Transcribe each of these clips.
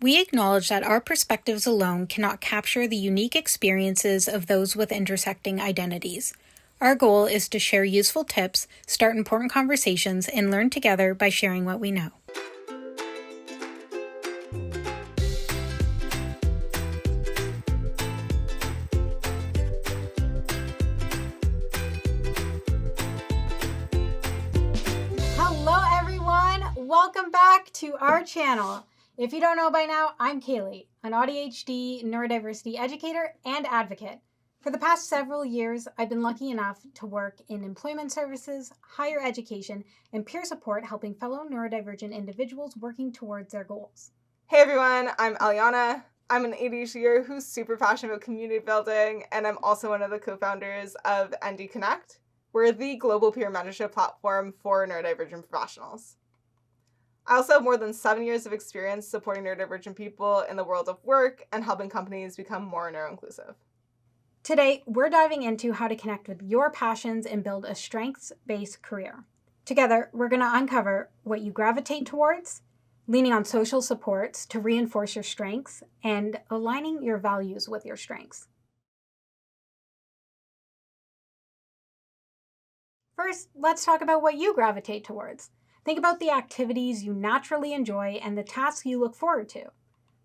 We acknowledge that our perspectives alone cannot capture the unique experiences of those with intersecting identities. Our goal is to share useful tips, start important conversations, and learn together by sharing what we know. Hello everyone, welcome back to our channel. If you don't know by now, I'm Kaylee, an ADHD neurodiversity educator and advocate. For the past several years, I've been lucky enough to work in employment services, higher education, and peer support helping fellow neurodivergent individuals working towards their goals. Hey everyone, I'm Aliana. I'm an ADHDer who's super passionate about community building, and I'm also one of the co-founders of ND Connect. We're the global peer mentorship platform for neurodivergent professionals. I also have more than 7 years of experience supporting neurodivergent people in the world of work and helping companies become more neuro-inclusive. Today, we're diving into how to connect with your passions and build a strengths-based career. Together, we're going to uncover what you gravitate towards, leaning on social supports to reinforce your strengths, and aligning your values with your strengths. First, let's talk about what you gravitate towards. Think about the activities you naturally enjoy and the tasks you look forward to.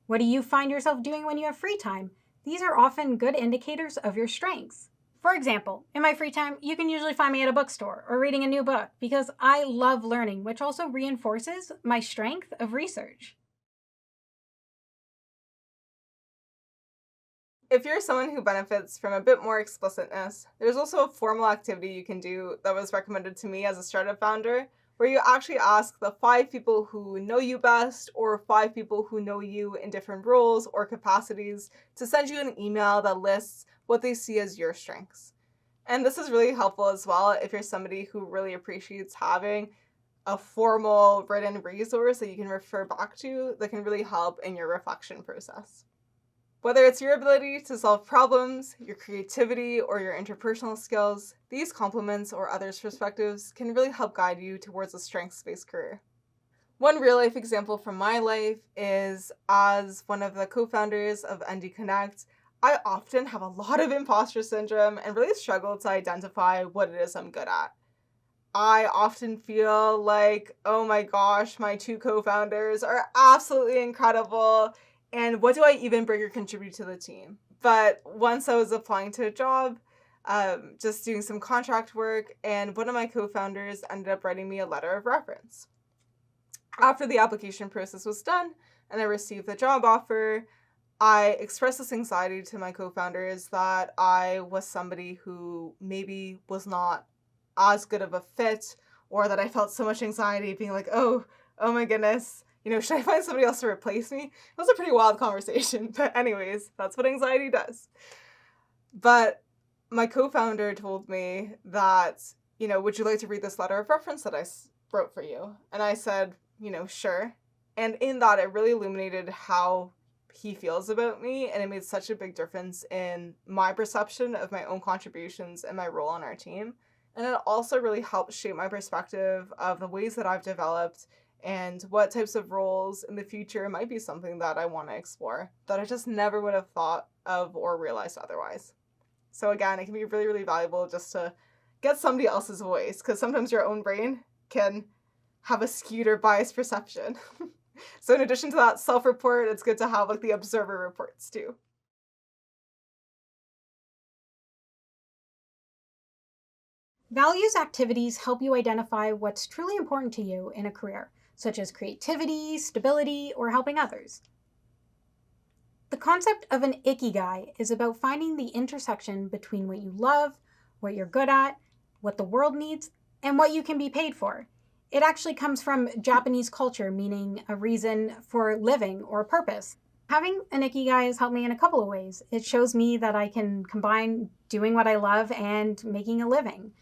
What do you find yourself doing when you have free time? These are often good indicators of your strengths. For example, in my free time, you can usually find me at a bookstore or reading a new book because I love learning, which also reinforces my strength of research. If you're someone who benefits from a bit more explicitness, there's also a formal activity you can do that was recommended to me as a startup founder, where you actually ask the 5 people who know you best or 5 people who know you in different roles or capacities to send you an email that lists what they see as your strengths. And this is really helpful as well if you're somebody who really appreciates having a formal written resource that you can refer back to that can really help in your reflection process. Whether it's your ability to solve problems, your creativity, or your interpersonal skills, these compliments or others' perspectives can really help guide you towards a strengths-based career. One real-life example from my life is as one of the co-founders of ND Connect, I often have a lot of imposter syndrome and really struggle to identify what it is I'm good at. I often feel like, oh my gosh, my 2 co-founders are absolutely incredible. And what do I even bring or contribute to the team? But once I was applying to a job, just doing some contract work, and one of my co-founders ended up writing me a letter of reference. After the application process was done and I received the job offer, I expressed this anxiety to my co-founders that I was somebody who maybe was not as good of a fit, or that I felt so much anxiety being like, oh my goodness, should I find somebody else to replace me? It was a pretty wild conversation, but anyways, that's what anxiety does. But my co-founder told me that, would you like to read this letter of reference that I wrote for you? And I said, sure. And in that, it really illuminated how he feels about me, and it made such a big difference in my perception of my own contributions and my role on our team. And it also really helped shape my perspective of the ways that I've developed and what types of roles in the future might be something that I want to explore that I just never would have thought of or realized otherwise. So again, it can be really, really valuable just to get somebody else's voice, because sometimes your own brain can have a skewed or biased perception. So in addition to that self-report, it's good to have the observer reports too. Values activities help you identify what's truly important to you in a career, such as creativity, stability, or helping others. The concept of an ikigai is about finding the intersection between what you love, what you're good at, what the world needs, and what you can be paid for. It actually comes from Japanese culture, meaning a reason for living or purpose. Having an ikigai has helped me in a couple of ways. It shows me that I can combine doing what I love and making a living.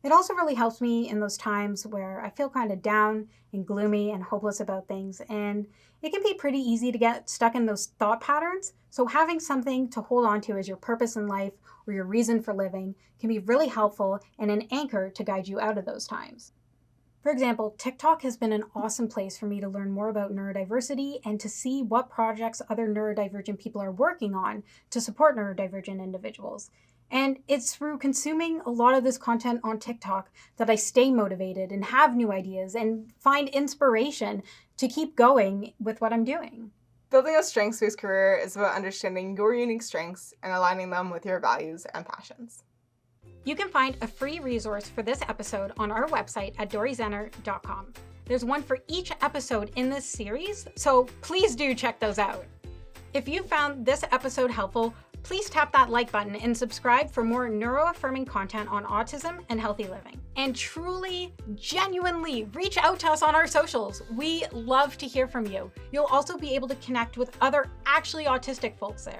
It also really helps me in those times where I feel kind of down and gloomy and hopeless about things, and it can be pretty easy to get stuck in those thought patterns. So having something to hold on to as your purpose in life or your reason for living can be really helpful and an anchor to guide you out of those times. For example, TikTok has been an awesome place for me to learn more about neurodiversity and to see what projects other neurodivergent people are working on to support neurodivergent individuals. And it's through consuming a lot of this content on TikTok that I stay motivated and have new ideas and find inspiration to keep going with what I'm doing. Building a strengths-based career is about understanding your unique strengths and aligning them with your values and passions. You can find a free resource for this episode on our website at doryzenner.com. There's one for each episode in this series, so please do check those out. If you found this episode helpful, please tap that like button and subscribe for more neuroaffirming content on autism and healthy living. And truly, genuinely reach out to us on our socials. We love to hear from you. You'll also be able to connect with other actually autistic folks there.